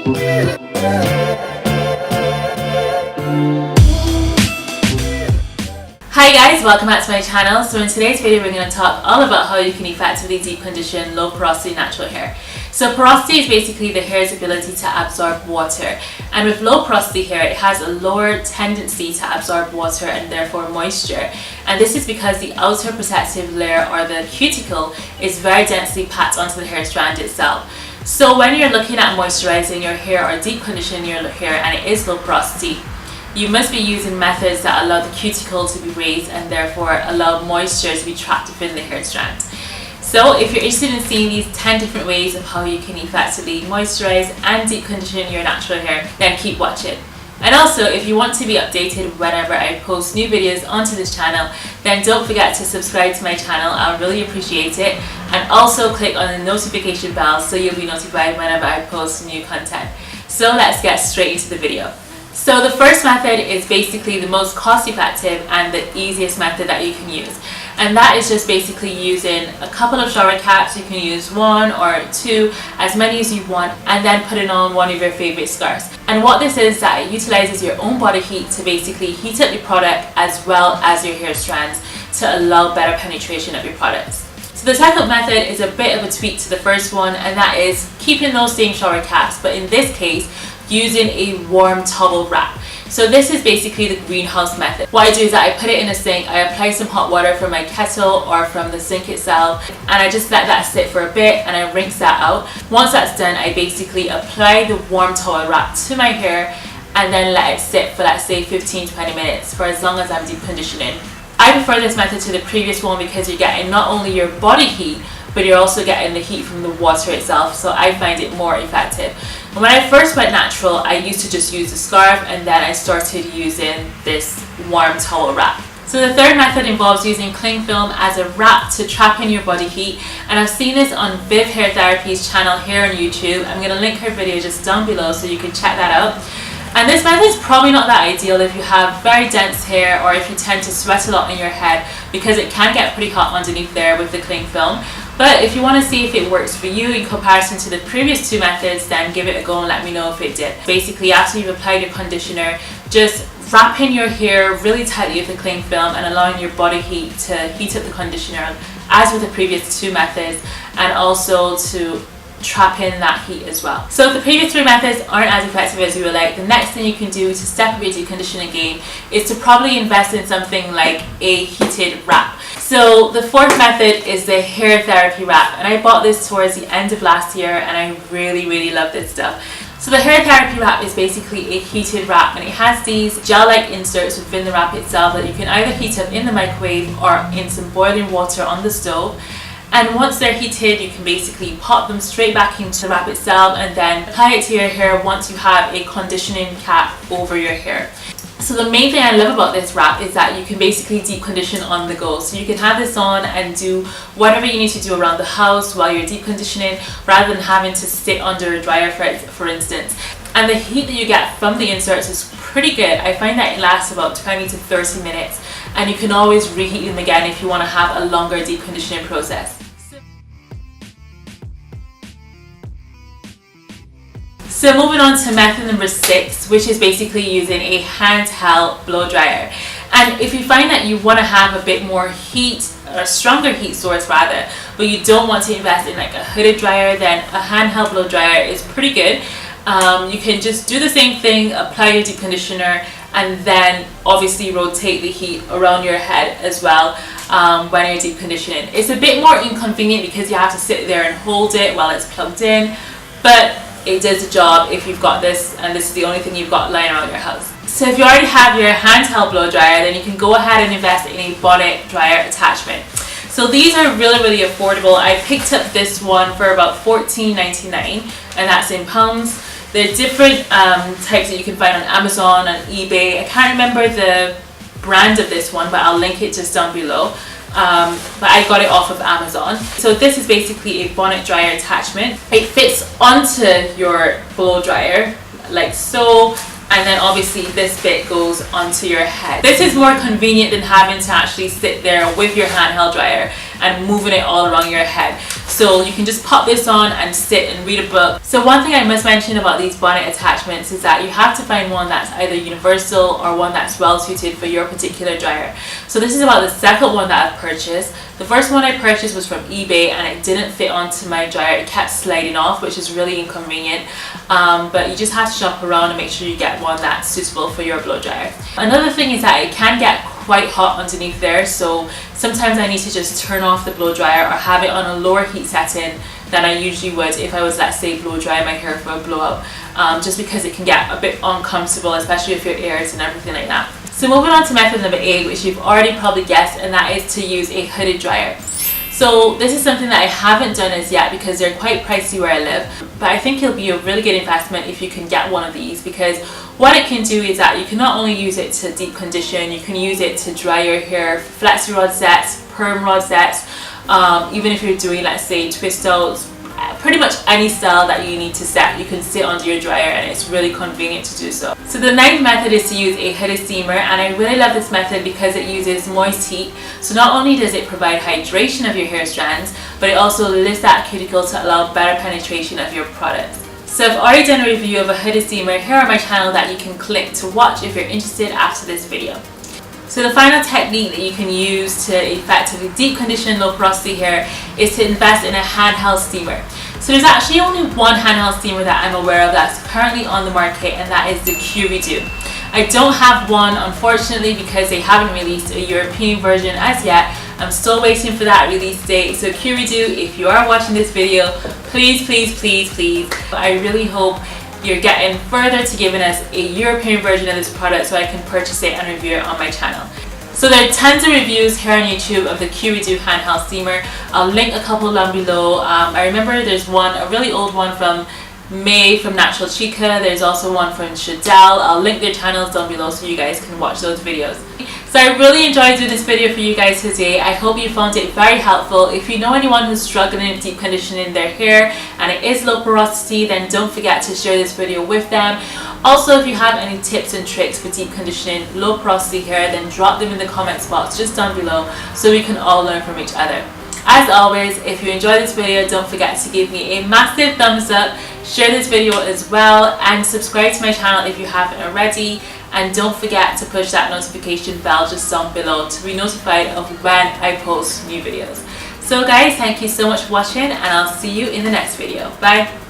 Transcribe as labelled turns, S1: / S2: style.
S1: Hi guys, welcome back to my channel. So in today's video we're going to talk all about how you can effectively deep condition low porosity natural hair. So porosity is basically the hair's ability to absorb water, and with low porosity hair it has a lower tendency to absorb water and therefore moisture, and this is because the outer protective layer, or the cuticle, is very densely packed onto the hair strand itself. So when you're looking at moisturizing your hair or deep conditioning your hair and it is low porosity, you must be using methods that allow the cuticle to be raised and therefore allow moisture to be trapped within the hair strand. So if you're interested in seeing these 10 different ways of how you can effectively moisturize and deep condition your natural hair, then keep watching. And also, if you want to be updated whenever I post new videos onto this channel, then don't forget to subscribe to my channel. I really appreciate it. And also click on the notification bell so you'll be notified whenever I post new content. So let's get straight into the video. So the first method is basically the most cost effective and the easiest method that you can use. And that is just basically using a couple of shower caps. You can use one or two, as many as you want, and then putting on one of your favorite scarves. And what this is that it utilizes your own body heat to basically heat up your product as well as your hair strands to allow better penetration of your products. So the second method is a bit of a tweak to the first one, and that is keeping those same shower caps, but in this case using a warm towel wrap. So this is basically the greenhouse method. What I do is that I put it in a sink, I apply some hot water from my kettle or from the sink itself, and I just let that sit for a bit and I rinse that out. Once that's done, I basically apply the warm towel wrap to my hair and then let it sit for, let's say, 15-20 minutes for as long as I'm deep conditioning. I prefer this method to the previous one because you're getting not only your body heat, but you're also getting the heat from the water itself, so I find it more effective. And when I first went natural, I used to just use a scarf, and then I started using this warm towel wrap. So the third method involves using cling film as a wrap to trap in your body heat, and I've seen this on Viv HairTherapy's channel here on YouTube. I'm going to link her video just down below so you can check that out. And this method is probably not that ideal if you have very dense hair or if you tend to sweat a lot in your head, because it can get pretty hot underneath there with the cling film. But if you want to see if it works for you in comparison to the previous two methods, then give it a go and let me know if it did. Basically, after you've applied your conditioner, just wrapping your hair really tightly with the cling film and allowing your body heat to heat up the conditioner, as with the previous two methods, and also to trap in that heat as well. So if the previous three methods aren't as effective as you would like, the next thing you can do to step up your deep conditioning game is to probably invest in something like a heated wrap. So the fourth method is the hair therapy wrap, and I bought this towards the end of last year and I really love this stuff. So the hair therapy wrap is basically a heated wrap, and it has these gel-like inserts within the wrap itself that you can either heat up in the microwave or in some boiling water on the stove. And once they're heated, you can basically pop them straight back into the wrap itself and then apply it to your hair once you have a conditioning cap over your hair. So the main thing I love about this wrap is that you can basically deep condition on the go. So you can have this on and do whatever you need to do around the house while you're deep conditioning, rather than having to sit under a dryer for instance. And the heat that you get from the inserts is pretty good. I find that it lasts about 20 to 30 minutes, and you can always reheat them again if you want to have a longer deep conditioning process. So moving on to method number 6, which is basically using a handheld blow dryer. And if you find that you want to have a bit more heat, or a stronger heat source rather, but you don't want to invest in like a hooded dryer, then a handheld blow dryer is pretty good. You can just do the same thing, apply your deep conditioner, and then obviously rotate the heat around your head as well when you're deep conditioning. It's a bit more inconvenient because you have to sit there and hold it while it's plugged in, but it does the job if you've got this and this is the only thing you've got lying around your house. So if you already have your handheld blow dryer, then you can go ahead and invest in a bonnet dryer attachment. So these are really affordable. I picked up this one for about $14.99, and that's in pounds. There are different types that you can find on Amazon and eBay. I can't remember the brand of this one, but I'll link it just down below. But I got it off of Amazon. So this is basically a bonnet dryer attachment. It fits onto your blow dryer like so, and then obviously this bit goes onto your head. This is more convenient than having to actually sit there with your handheld dryer and moving it all around your head. So you can just pop this on and sit and read a book. So one thing I must mention about these bonnet attachments is that you have to find one that's either universal or one that's well suited for your particular dryer. So this is about the second one that I've purchased. The first one I purchased was from eBay and it didn't fit onto my dryer. It kept sliding off, which is really inconvenient. But you just have to shop around and make sure you get one that's suitable for your blow dryer. Another thing is that it can get quite hot underneath there, so sometimes I need to just turn off the blow dryer or have it on a lower heat setting than I usually would if I was, let's say, blow drying my hair for a blowout, just because it can get a bit uncomfortable, especially if your ears and everything like that. So moving on to method number 8, which you've already probably guessed, and that is to use a hooded dryer. So this is something that I haven't done as yet because they're quite pricey where I live, but I think it'll be a really good investment if you can get one of these, because what it can do is that you can not only use it to deep condition, you can use it to dry your hair, flexi rod sets, perm rod sets, even if you're doing, let's say, twist outs, pretty much any style that you need to set, you can sit under your dryer and it's really convenient to do so. So the 9th method is to use a hooded steamer, and I really love this method because it uses moist heat. So not only does it provide hydration of your hair strands, but it also lifts that cuticle to allow better penetration of your products. So I've already done a review of a hooded steamer here on my channel that you can click to watch if you're interested after this video. So the final technique that you can use to effectively deep condition low porosity hair is to invest in a handheld steamer. So there's actually only one handheld steamer that I'm aware of that's currently on the market, and that is the Redo. I don't have one, unfortunately, because they haven't released a European version as yet. I'm still waiting for that release date. So Redo, if you are watching this video, please, please, please, please, I really hope you're getting further to giving us a European version of this product so I can purchase it and review it on my channel. So there are tons of reviews here on YouTube of the Redo handheld steamer. I'll link a couple down below. I remember there's one, a really old one from May from Natural Chica. There's also one from Chadel. I'll link their channels down below so you guys can watch those videos. So I really enjoyed doing this video for you guys today. I hope you found it very helpful. If you know anyone who's struggling with deep conditioning their hair and it is low porosity, then don't forget to share this video with them. Also, if you have any tips and tricks for deep conditioning low porosity hair, then drop them in the comments box just down below so we can all learn from each other. As always, if you enjoyed this video, don't forget to give me a massive thumbs up, share this video as well, and subscribe to my channel if you haven't already. And don't forget to push that notification bell just down below to be notified of when I post new videos. So guys, thank you so much for watching, and I'll see you in the next video. Bye!